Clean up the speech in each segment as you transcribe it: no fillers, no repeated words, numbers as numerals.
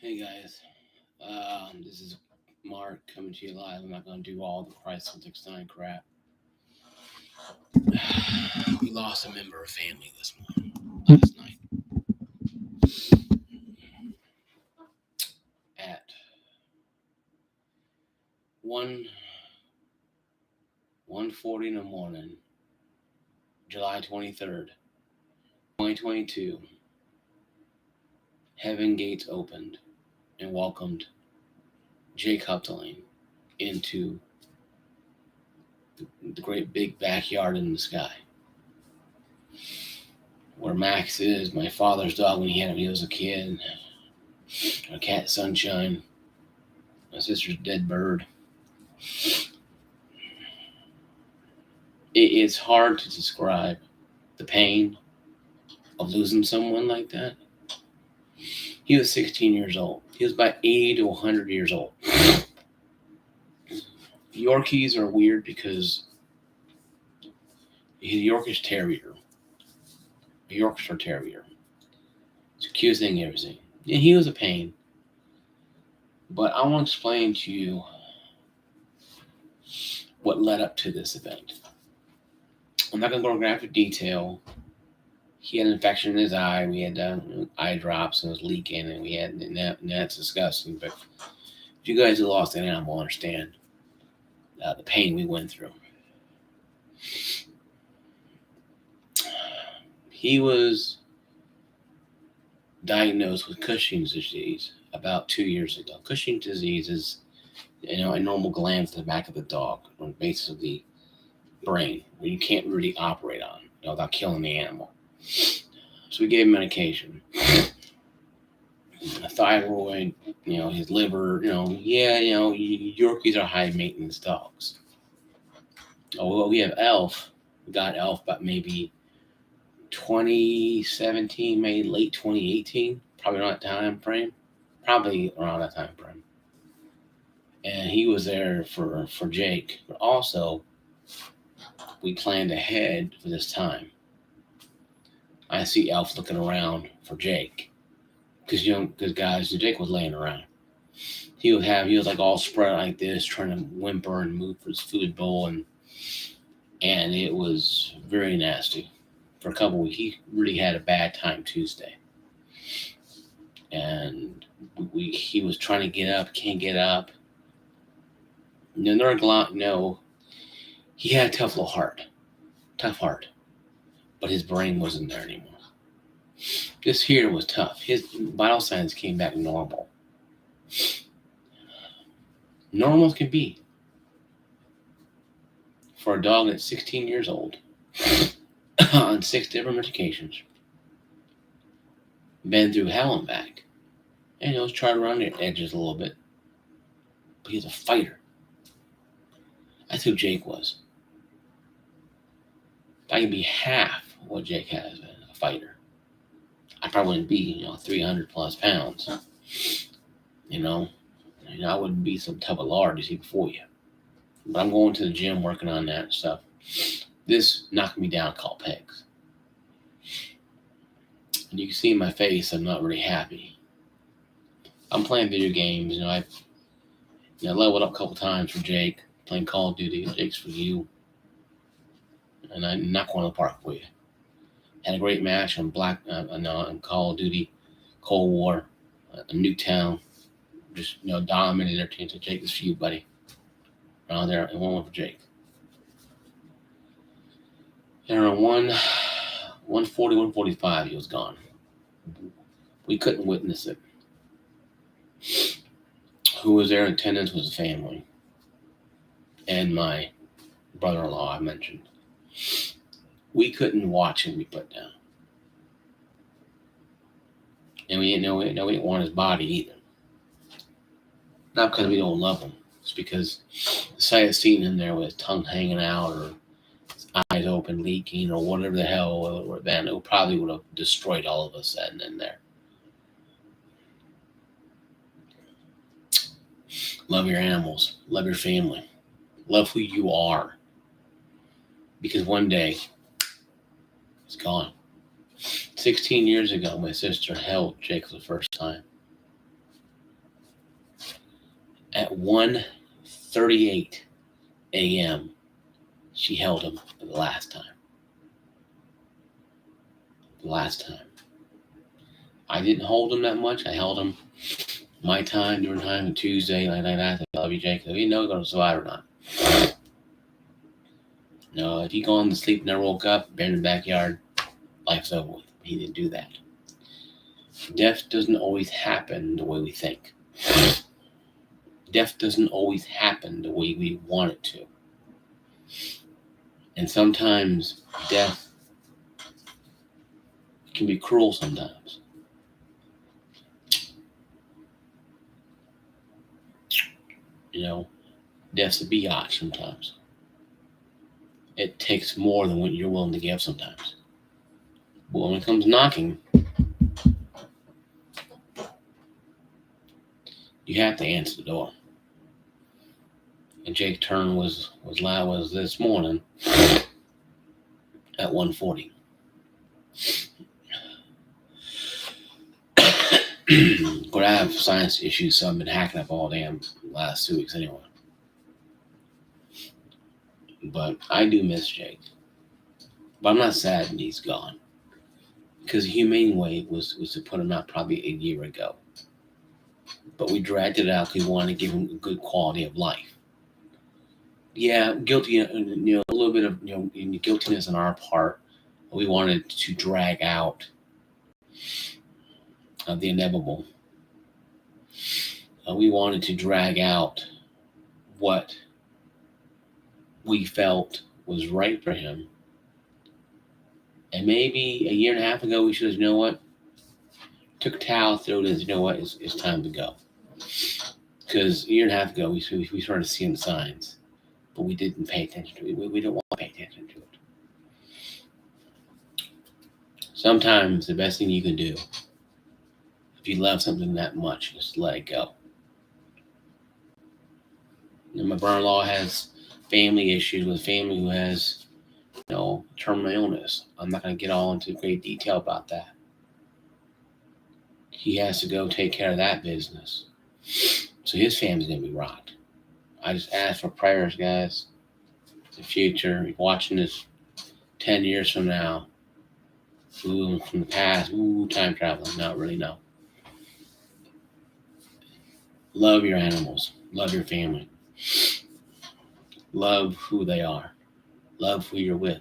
Hey guys, this is Mark coming to you live. I'm not going to do all the Christ 169 crap. We lost a member of family last night at 1 1:40 in the morning, July 23rd, 2022. Heaven gates opened and welcomed Jake Houghtaling into the great big backyard in the sky. Where Max is, my father's dog when he had him, he was a kid. Our cat Sunshine, my sister's dead bird. It's hard to describe the pain of losing someone like that. He was 16 years old. He was about 80 to 100 years old. Yorkies are weird because he's a Yorkshire Terrier. A Yorkshire Terrier. It's the cutest thing you ever seen. And he was a pain. But I want to explain to you what led up to this event. I'm not going to go into graphic detail. He had an infection in his eye. We had eye drops and it was leaking, and we had, and that's disgusting. But if you guys have lost an animal, understand the pain we went through. He was diagnosed with Cushing's disease about 2 years ago. Cushing's disease is, a normal gland to the back of the dog, on the base of the brain, where you can't really operate on, without killing the animal. So we gave him medication. A thyroid, his liver, Yorkies are high maintenance dogs. Oh, well, we have Elf. We got Elf about maybe 2017, maybe late 2018, probably around that time frame. And he was there for Jake, but also we planned ahead for this time. I see Elf looking around for Jake, because Jake was laying around. He was like all spread like this, trying to whimper and move for his food bowl, and it was very nasty. For a couple weeks, he really had a bad time Tuesday, and he was trying to get up, can't get up. No, he had a tough heart, but his brain wasn't there anymore. This here was tough. His vital signs came back normal as can be for a dog that's 16 years old, on 6 different medications, been through hell and back, and was tried around the edges a little bit, but he's a fighter. That's who Jake was. If I could be half what Jake has been, a fighter, I probably wouldn't be, 300 plus pounds. I wouldn't be some type of lard to see before you. But I'm going to the gym working on that stuff. This knocked me down called pegs. And you can see in my face I'm not really happy. I'm playing video games. I leveled up a couple times for Jake, playing Call of Duty. Jake's for you. And I'm not going to the park for you. Had a great match on on Call of Duty, Cold War, Nuketown. Just dominated their team. So Jake is for you, buddy. Around there, and one for Jake. And around 140, 145, he was gone. We couldn't witness it. Who was there in attendance was the family and my brother-in-law I mentioned. We couldn't watch him be put down. And we didn't want his body either. Not because we don't love him. It's because the sight of seeing him there with his tongue hanging out or his eyes open, leaking, or whatever the hell, then it probably would have destroyed all of us then and there. Love your animals. Love your family. Love who you are. Because one day, it's gone. 16 years ago, my sister held Jake for the first time. At 1:38 a.m., she held him for the last time. The last time. I didn't hold him that much. I held him my time, during time, on Tuesday, like that. I said, I love you, Jake. He didn't know he was going to survive or not. No, if he gone to sleep and never woke up, buried in the backyard, life's over with. He didn't do that. Death doesn't always happen the way we think. Death doesn't always happen the way we want it to. And sometimes death can be cruel sometimes. You know, death's a biatch sometimes. It takes more than what you're willing to give sometimes. But when it comes knocking, you have to answer the door. And Jake's turn was this morning at 1:40. But I have sinus issues, so I've been hacking up all damn last 2 weeks anyway. But I do miss Jake. But I'm not sad that he's gone. Because the humane way was to put him out probably a year ago. But we dragged it out because we wanted to give him a good quality of life. Yeah, guilty, a little bit of guiltiness on our part. We wanted to drag out the inevitable. We wanted to drag out what we felt was right for him. And maybe a year and a half ago, we should have, took a towel, threw it in, it's time to go. Because a year and a half ago, we started seeing signs, but we didn't pay attention to it. We don't want to pay attention to it. Sometimes the best thing you can do, if you love something that much, is let it go. And my brother-in-law has family issues with family who has, terminal illness. I'm not going to get all into great detail about that. He has to go take care of that business. So his family's going to be rocked. I just ask for prayers, guys. The future, you're watching this 10 years from now. Ooh, from the past. Ooh, time traveling. Not really, no. Love your animals. Love your family. Love who they are. Love who you're with.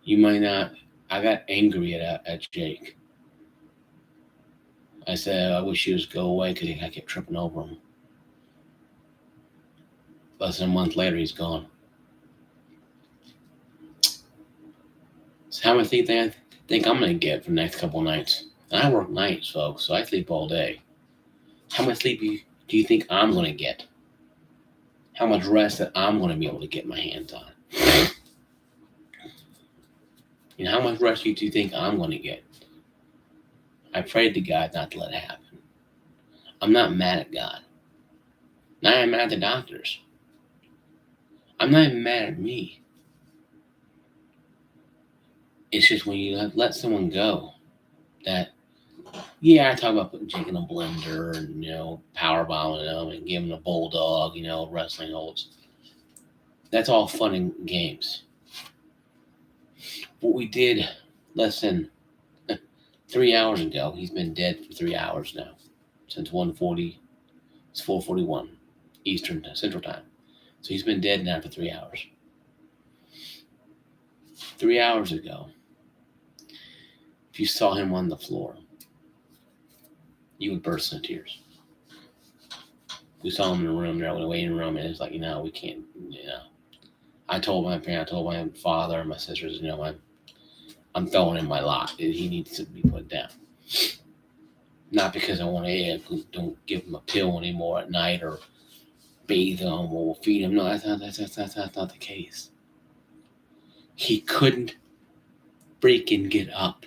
You might not. I got angry at Jake. I said, I wish he would go away because I kept tripping over him. Less than a month later, he's gone. So how much think I'm going to get for the next couple of nights? And I work nights, folks, so I sleep all day. How much sleep do you think I'm going to get? How much rest that I'm going to be able to get my hands on? How much rest do you think I'm going to get? I prayed to God not to let it happen. I'm not mad at God. Not even mad at the doctors. I'm not even mad at me. It's just when you let someone go that, I talk about putting Jake in a blender and, power bombing him and giving him a bulldog, wrestling holds. That's all fun and games. What we did less than 3 hours ago, he's been dead for 3 hours now. Since 1:40, it's 4:41 Eastern Central Time. So he's been dead now for 3 hours. 3 hours ago, if you saw him on the floor, you would burst into tears. We saw him in the room there, in the waiting room, and it's like, we can't, I told my parents, I told my father and my sisters, I'm throwing in my lot. He needs to be put down. Not because I want to, don't give him a pill anymore at night or bathe him or feed him. No, that's not the case. He couldn't freaking get up.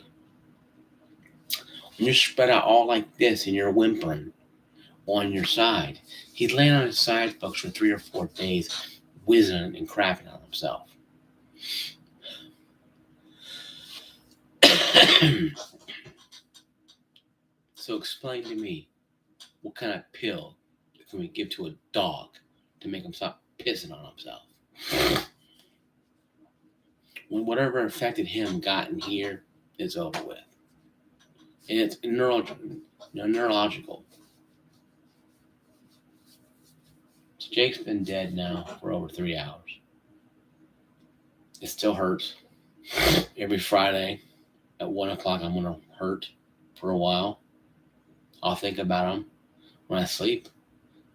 When you're spread out all like this and you're whimpering on your side, he's laying on his side, folks, for 3 or 4 days, whizzing and crapping on himself. So explain to me what kind of pill can we give to a dog to make him stop pissing on himself? When whatever affected him got in here, it's over with. And it's neurological. So Jake's been dead now for over 3 hours. It still hurts. Every Friday at 1 o'clock, I'm going to hurt for a while. I'll think about him when I sleep,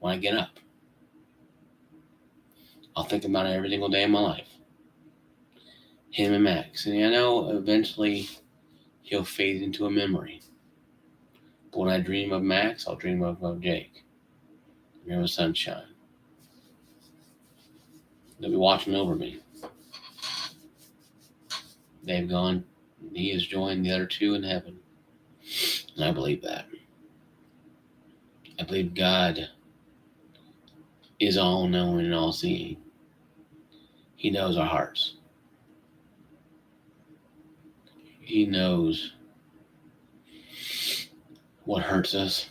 when I get up. I'll think about it every single day of my life. Him and Max. And I know eventually he'll fade into a memory. But when I dream of Max, I'll dream of Jake. Dream of sunshine. They'll be watching over me. They've gone. He has joined the other two in heaven. And I believe that. I believe God is all-knowing and all-seeing. He knows our hearts. He knows what hurts us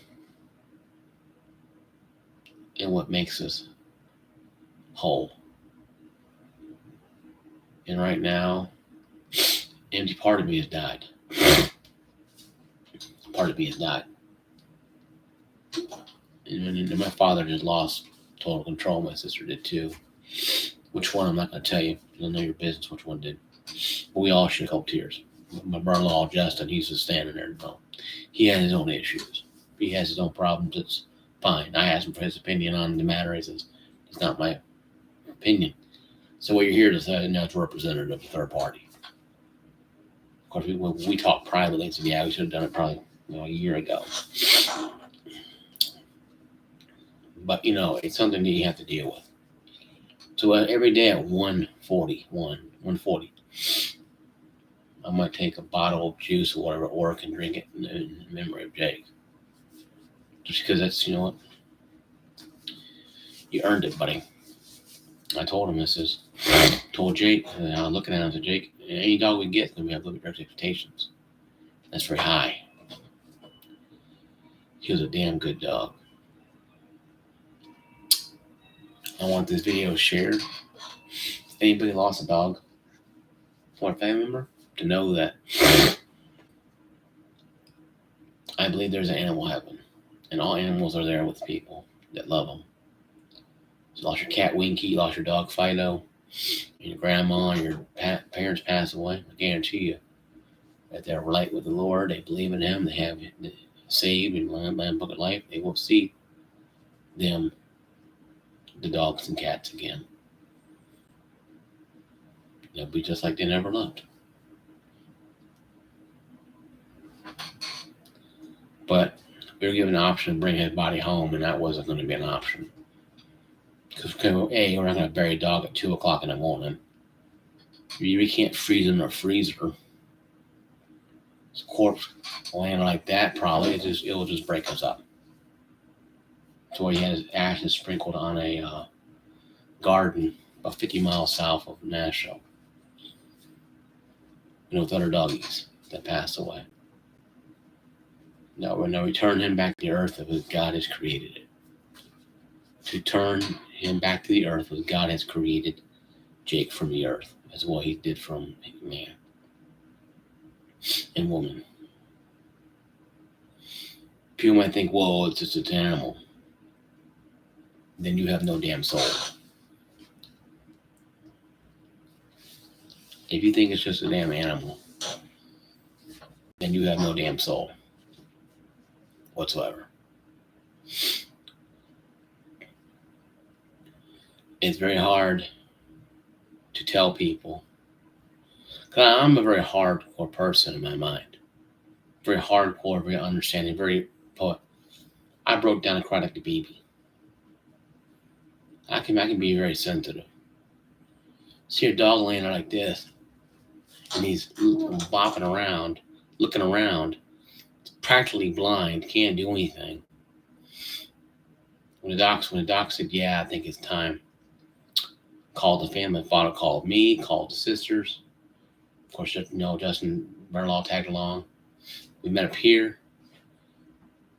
and what makes us whole. And right now, empty part of me has died. Part of me has died. And my father just lost total control. My sister did too. Which one, I'm not going to tell you. You'll know your business which one did. But we all shed a couple tears. My brother-in-law, Justin, he's just standing there. No. He has his own issues. He has his own problems. It's fine. I asked him for his opinion on the matter. He says, it's not my opinion. So what you're here to say, now it's representative of a third party. Of course, we talked privately and said, yeah, we should have done it probably a year ago. But, it's something that you have to deal with. So every day at 1:40, I might take a bottle of juice or whatever at work and drink it in memory of Jake. Just because that's, what? You earned it, buddy. I told him, told Jake, and I was looking at him and said, Jake, any dog we get is going to have little expectations. That's very high. He was a damn good dog. I want this video shared. If anybody lost a dog or a family member, to know that I believe there's an animal heaven. And all animals are there with people that love them. So you lost your cat Winky, you lost your dog Fido, your grandma, your parents passed away. I guarantee you that they're right with the Lord. They believe in Him. They have saved and Lamb Book of Life. They will see them, the dogs and cats again. They'll be just like they never loved. But we were given an option to bring his body home, and that wasn't going to be an option. Because, A, we're not going to bury a dog at 2 o'clock in the morning. We can't freeze him in a freezer. His corpse laying like that, probably, it will just break us up. So he had his ashes sprinkled on a garden about 50 miles south of Nashville. With other doggies that passed away. No, we're going to return him back to the earth as God has created it. To turn him back to the earth as God has created Jake from the earth. That's what He did from man and woman. People might think, whoa, it's just an animal. Then you have no damn soul. If you think it's just a damn animal, then you have no damn soul whatsoever. It's very hard to tell people. Because I'm a very hardcore person in my mind. Very hardcore, very understanding, very poet. I broke down and cried like a baby. I can be very sensitive. See a dog laying there like this, and he's bopping around, looking around, practically blind, can't do anything. When the doc said, yeah, I think it's time, called the family. Father called me, called the sisters. Of course, Justin Berlaw tagged along. We met up here.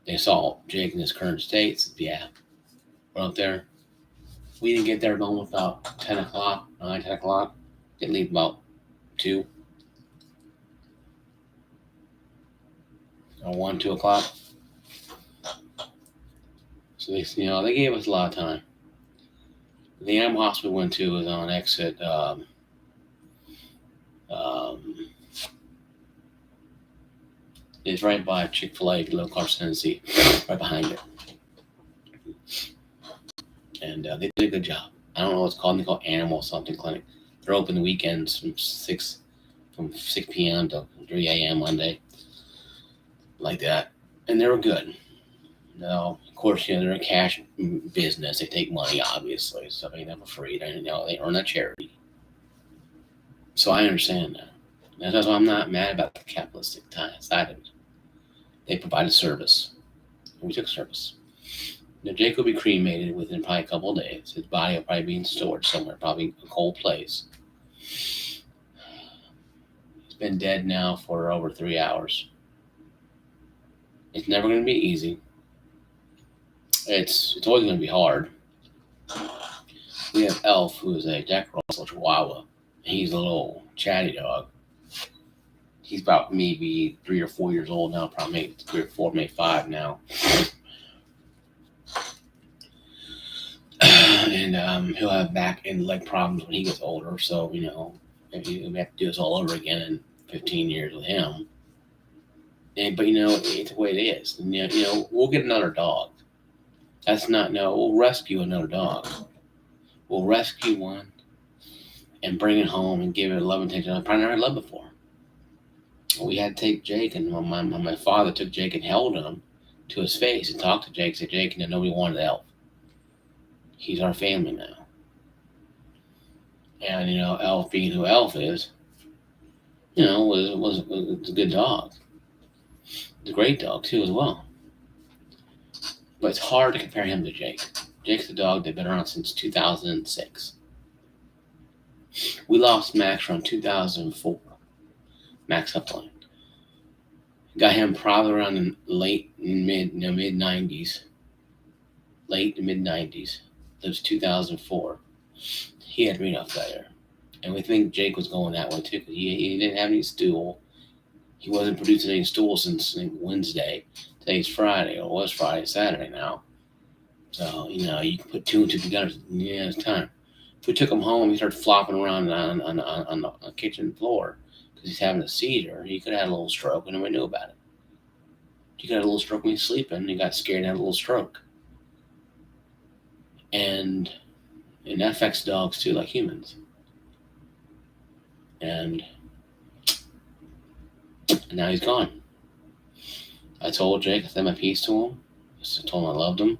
They saw Jake in his current state. Said, yeah, We're up there. We didn't get there almost about 10 o'clock, 9, 10 o'clock. Didn't leave about 2 or 1, 2 o'clock. So they gave us a lot of time. The animal hospital we went to was on exit. It's right by Chick-fil-A, Little Clarkson, Tennessee, right behind it. And they did a good job. I don't know what it's called. They call it Animal something clinic. They're open the weekends from 6 p.m. to 3 a.m. Monday, like that. And they were good. Now, of course, they're a cash business. They take money, obviously. So they never free. They earn a charity. So I understand that. That's why I'm not mad about the capitalistic side of it. They provided service. And we took service. Now, Jake will be cremated within probably a couple of days. His body will probably be in storage somewhere, probably a cold place. He's been dead now for over 3 hours. It's never going to be easy. It's always going to be hard. We have Elf, who is a Jack Russell Chihuahua. He's a little chatty dog. He's about maybe 3 or 4 years old now, probably maybe 3 or 4, maybe 5 now. And he'll have back and leg problems when he gets older. So, we have to do this all over again in 15 years with him. But it's the way it is. And, we'll get another dog. We'll rescue another dog. We'll rescue one and bring it home and give it a love and attention I probably never had love before. We had to take Jake, and my father took Jake and held him to his face and talked to Jake, said, Jake, nobody wanted Elf. He's our family now. And, Elf being who Elf is, was a good dog. It's a great dog, too, as well. But it's hard to compare him to Jake. Jake's a dog that's been around since 2006. We lost Max around 2004. Max Houghtaling. Got him probably around in mid-90s. Late to mid-90s. That was 2004. He had renal failure. And we think Jake was going that way too, because he didn't have any stool. He wasn't producing any stool since Wednesday. Today's Friday, or was Friday, Saturday now. So, you can put 2 and 2 together. Yeah, it's time. If we took him home, he started flopping around on the kitchen floor because he's having a seizure. He could have had a little stroke and nobody knew about it. He could have had a little stroke when he's sleeping. He got scared and had a little stroke. And that affects dogs too, like humans. And now he's gone. I told Jake, I said my piece to him. I told him I loved him.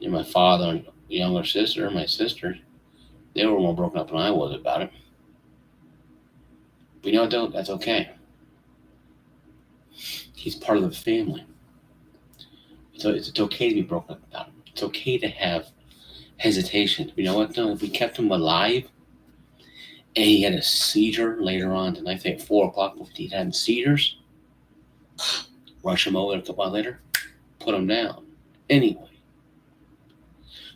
And my father and younger sister, my sister, they were more broken up than I was about it. But that's okay. He's part of the family. So it's okay to be broken up about him. It's okay to have hesitation. You know what, though? If we kept him alive and he had a seizure later on tonight, say at 4 o'clock, if he had seizures, rush him over a couple hours later, put him down. Anyway,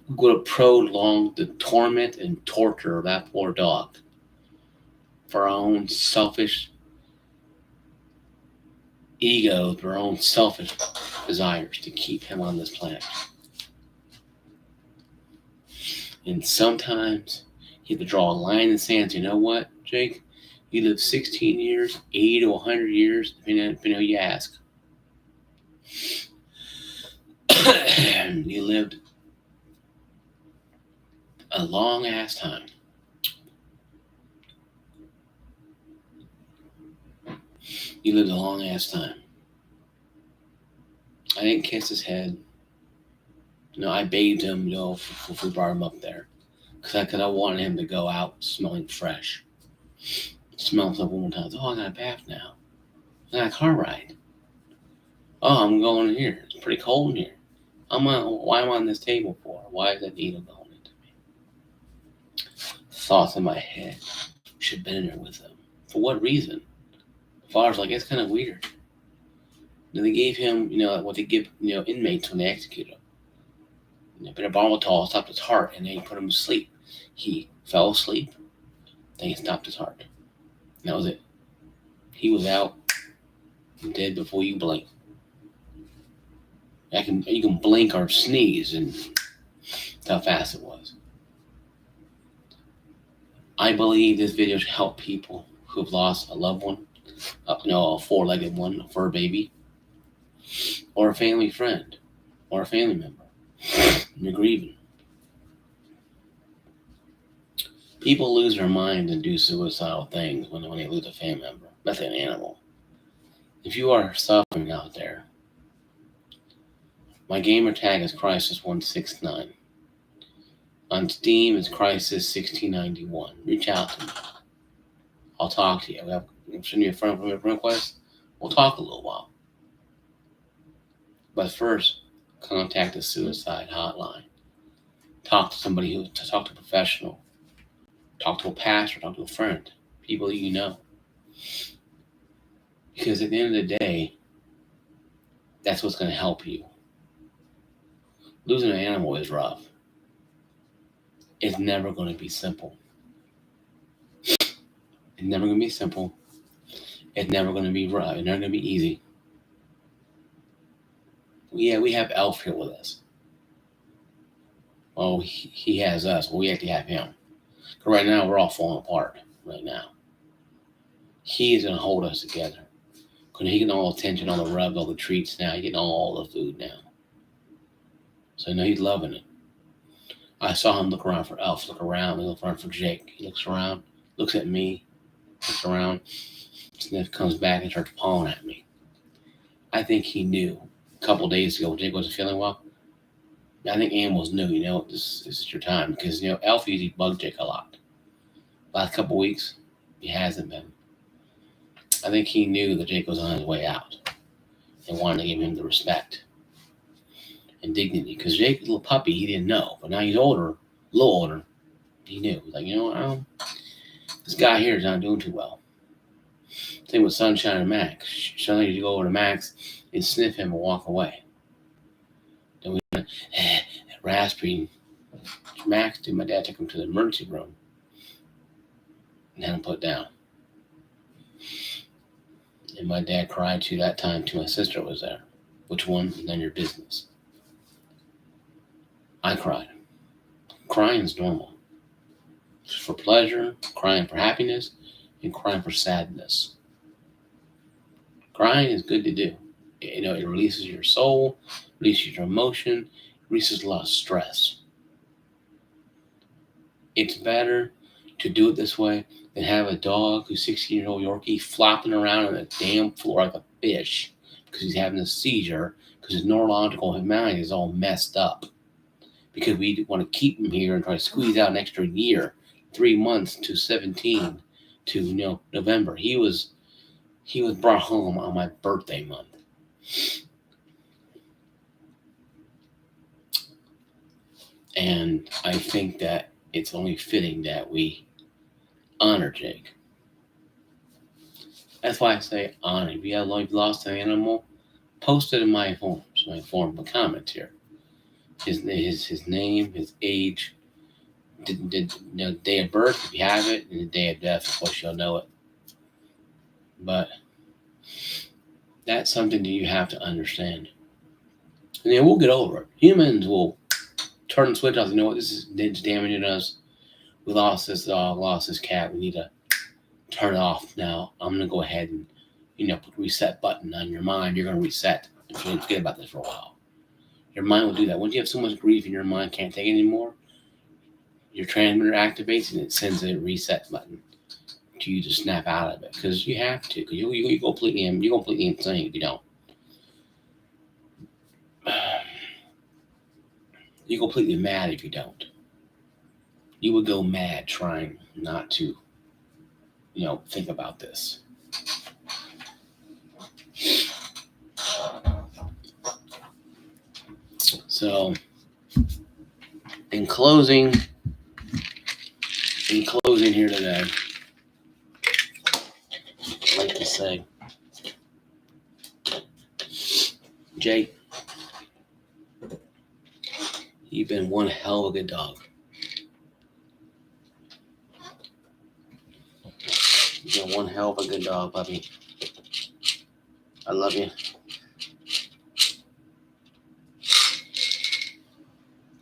we would have prolonged the torment and torture of that poor dog for our own selfish egos, for our own selfish desires to keep him on this planet. And sometimes you have to draw a line in the sand and say, you know what, Jake? You live 16 years, 80 to 100 years, depending on who you ask. You lived a long ass time. You lived a long ass time. I didn't kiss his head. I bathed him, if we brought him up there. Because I wanted him to go out smelling fresh. Smell himself one more time. Oh, I got a bath now. I got a car ride. Oh, I'm going in here. It's pretty cold in here. Why am I on this table for? Why is that needle going into me? Thoughts in my head. Should have been in there with him. For what reason? The father's like, it's kind of weird. Then they gave him, what they give, inmates when they execute him. A bit of Barbital stopped his heart, and then he put him to sleep. He fell asleep. Then he stopped his heart. And that was it. He was out and dead before you blink. You can blink or sneeze, and how fast it was. I believe this video should help people who have lost a loved one, a four-legged one, a fur baby, or a family friend, or a family member. You're grieving. People lose their minds and do suicidal things when they lose a family member, especially an animal. If you are suffering out there, my gamer tag is Crisis169. On Steam, it's Crisis1691. Reach out to me. I'll talk to you. I'll send you a friend request. We'll talk a little while. But first, contact the suicide hotline. Talk to somebody talk to a professional. Talk to a pastor. Talk to a friend. People you know. Because at the end of the day, that's what's going to help you. Losing an animal is rough. It's never going to be simple. It's never going to be simple. It's never going to be rough. It's never going to be easy. Yeah, we have Elf here with us. Oh, he has us. Well, we have to have him. But right now, we're all falling apart. Right now. He is going to hold us together. Because he's getting all the attention, all the rubs, all the treats now. He's getting all the food now. So, he's loving it. I saw him look around for Elf, look around for Jake. He looks around, looks at me, looks around, Sniff comes back and starts pawing at me. I think he knew a couple days ago when Jake wasn't feeling well. I think animals knew, this is your time. Because, Elf usually bugged Jake a lot. Last couple weeks, he hasn't been. I think he knew that Jake was on his way out and wanted to give him the respect and dignity. Because Jake was a little puppy, he didn't know. But now he's older, a little older. He knew. He's like, this guy here is not doing too well. Same with Sunshine and Max. Sunshine used to go over to Max and sniff him and walk away. Then we went, raspy. Max, my dad took him to the emergency room and had him put down. And my dad cried too that time too. My sister was there. Which one? None of your business. I cried. Crying is normal. It's for pleasure, crying for happiness, and crying for sadness. Crying is good to do. It releases your soul, releases your emotion, releases a lot of stress. It's better to do it this way than have a dog who's 16-year-old Yorkie flopping around on the damn floor like a fish because he's having a seizure because his neurological mind is all messed up. Because we want to keep him here and try to squeeze out an extra year, 3 months to 17 to November. He was brought home on my birthday month. And I think that it's only fitting that we honor Jake. That's why I say honor. If you have lost an animal, post it in my form of comments here. His name, his age, the day of birth, if you have it, and the day of death, of course you'll know it. But that's something that you have to understand. And then we'll get over it. Humans will turn the switch off. You know what? This is damaging us. We lost this dog, lost this cat. We need to turn it off now. I'm going to go ahead and, put the reset button on your mind. You're going to reset if you forget about this for a while. Your mind will do that. Once you have so much grief in your mind, can't take it anymore, your transmitter activates and it sends a reset button to you to snap out of it. Because you have to. Because you go completely insane if you don't. You're completely mad if you don't. You would go mad trying not to, think about this. So, in closing here today, I'd like to say, Jake, You've been one hell of a good dog. You've been one hell of a good dog, puppy. I love you.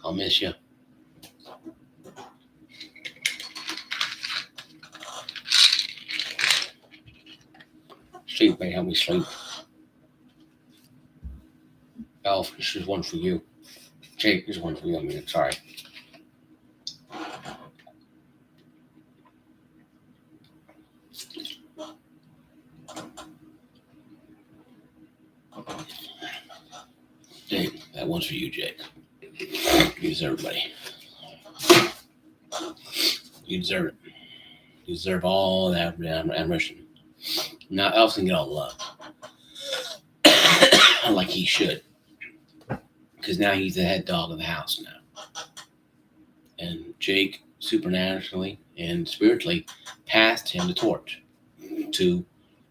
I'll miss you. Sleep, baby. Help me sleep. Elf, this is one for you. Jake, this is one for you. I mean, sorry. Jake, that one's for you, Jake. You deserve it, buddy. You deserve it. You deserve all that admiration. Now, Elf can get all the love. Like he should. Because now he's the head dog of the house now. And Jake, supernaturally and spiritually, passed him the torch to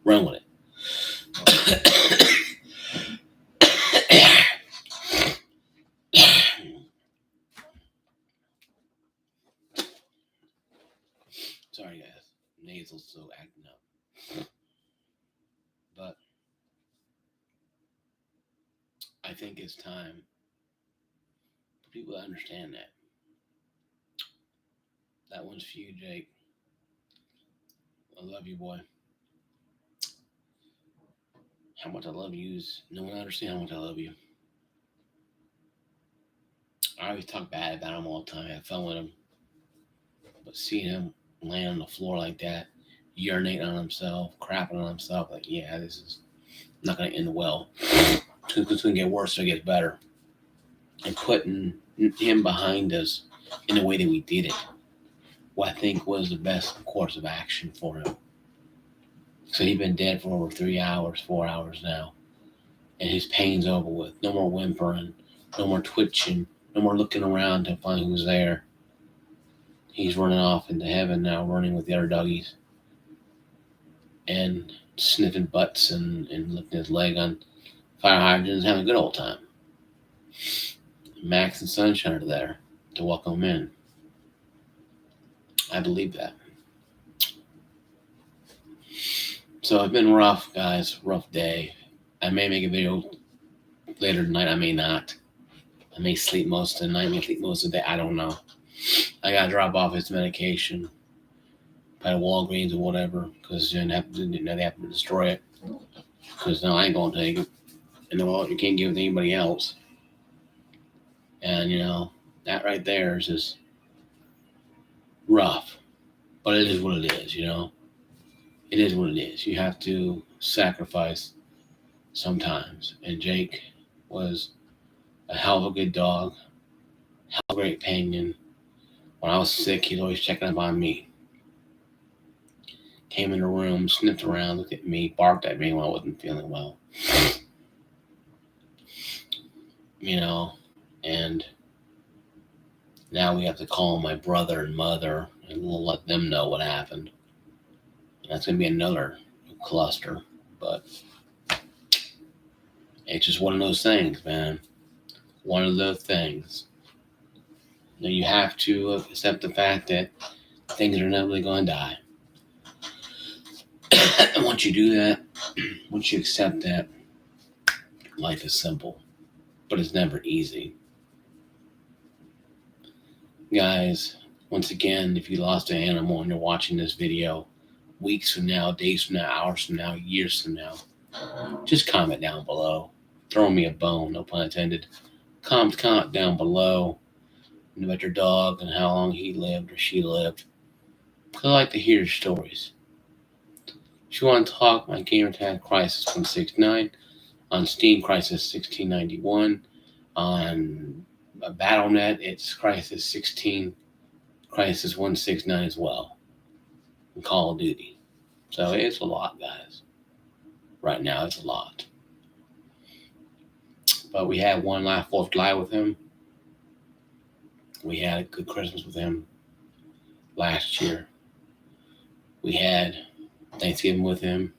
run with it. Sorry, guys. Nasal still acting up. But I think it's time for people to understand that. That one's for you, Jake. I love you, boy. How much I love you is no one understands how much I love you. I always talk bad about him all the time. I have fun with him. But seeing him laying on the floor like that, urinating on himself, crapping on himself, like, yeah, this is not going to end well. It's going to get worse so it gets better. And putting him behind us in the way that we did it, what I think was the best course of action for him. So he's been dead for over 3 hours, 4 hours now. And his pain's over with. No more whimpering, no more twitching, no more looking around to find who's there. He's running off into heaven now, running with the other doggies. And sniffing butts and licking his leg on fire hydrants, having a good old time. Max and Sunshine are there to welcome him in. I believe that. So it's been rough, guys. Rough day. I may make a video later tonight. I may not. I may sleep most of the night. I may sleep most of the day. I don't know. I got to drop off his medication by Walgreens or whatever, because they have to destroy it. Because no, I ain't going to take it. And well, you can't give it to anybody else. And, that right there is just rough. But it is what it is, It is what it is. You have to sacrifice sometimes. And Jake was a hell of a good dog, hell of a great companion. When I was sick, he'd always checking up on me. Came in the room, sniffed around, looked at me, barked at me when I wasn't feeling well. And now we have to call my brother and mother, and we'll let them know what happened. And that's going to be another cluster, but it's just one of those things, man. One of those things. You have to accept the fact that things are inevitably going to die. And once you do that, once you accept that, life is simple, but it's never easy. Guys, once again, if you lost an animal and you're watching this video, weeks from now, days from now, hours from now, years from now, just comment down below. Throw me a bone, no pun intended. Comment down below about your dog and how long he lived or she lived. I like to hear your stories. If you want to talk, my gamer tag Crisis 169, on Steam Crisis 1691, on BattleNet it's Crisis 16, Crisis 169 as well, and Call of Duty. So it's a lot, guys. Right now it's a lot. But we had one last 4th of July with him. We had a good Christmas with him last year. We had Thanksgiving with him,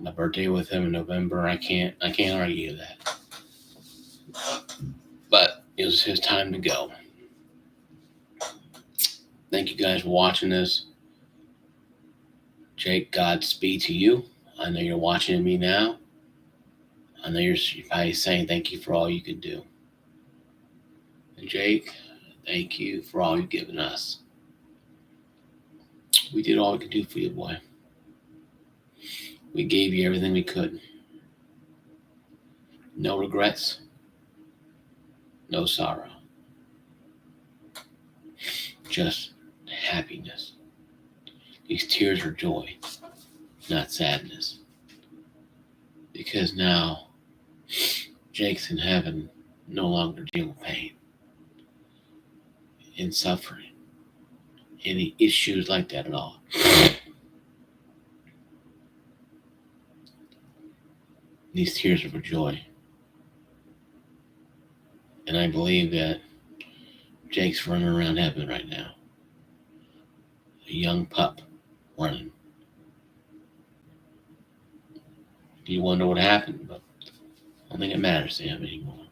my birthday with him in November. I can't argue that. But, it was his time to go. Thank you guys for watching this. Jake, Godspeed to you. I know you're watching me now. I know you're probably saying thank you for all you can do. And Jake, thank you for all you've given us. We did all we could do for you, boy. We gave you everything we could. No regrets, no sorrow. Just happiness. These tears are joy, not sadness. Because now Jake's in heaven, no longer dealing with pain and suffering, any issues like that at all. These tears are for joy. And I believe that Jake's running around heaven right now. A young pup running. You wonder what happened, but I don't think it matters to him anymore.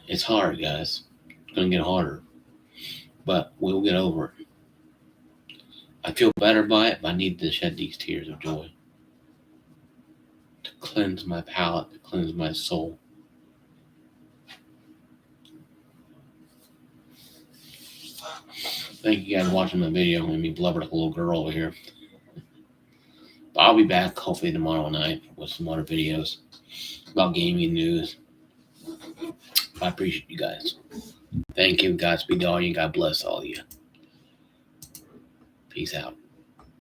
It's hard, guys. It's going to get harder. But we'll get over it. I feel better by it, but I need to shed these tears of joy. To cleanse my palate, to cleanse my soul. Thank you guys for watching my video. I'm going to be blubber like a little girl over here. But I'll be back hopefully tomorrow night with some other videos about gaming news. I appreciate you guys. Thank you. Godspeed to all you. God bless all of you. Peace out.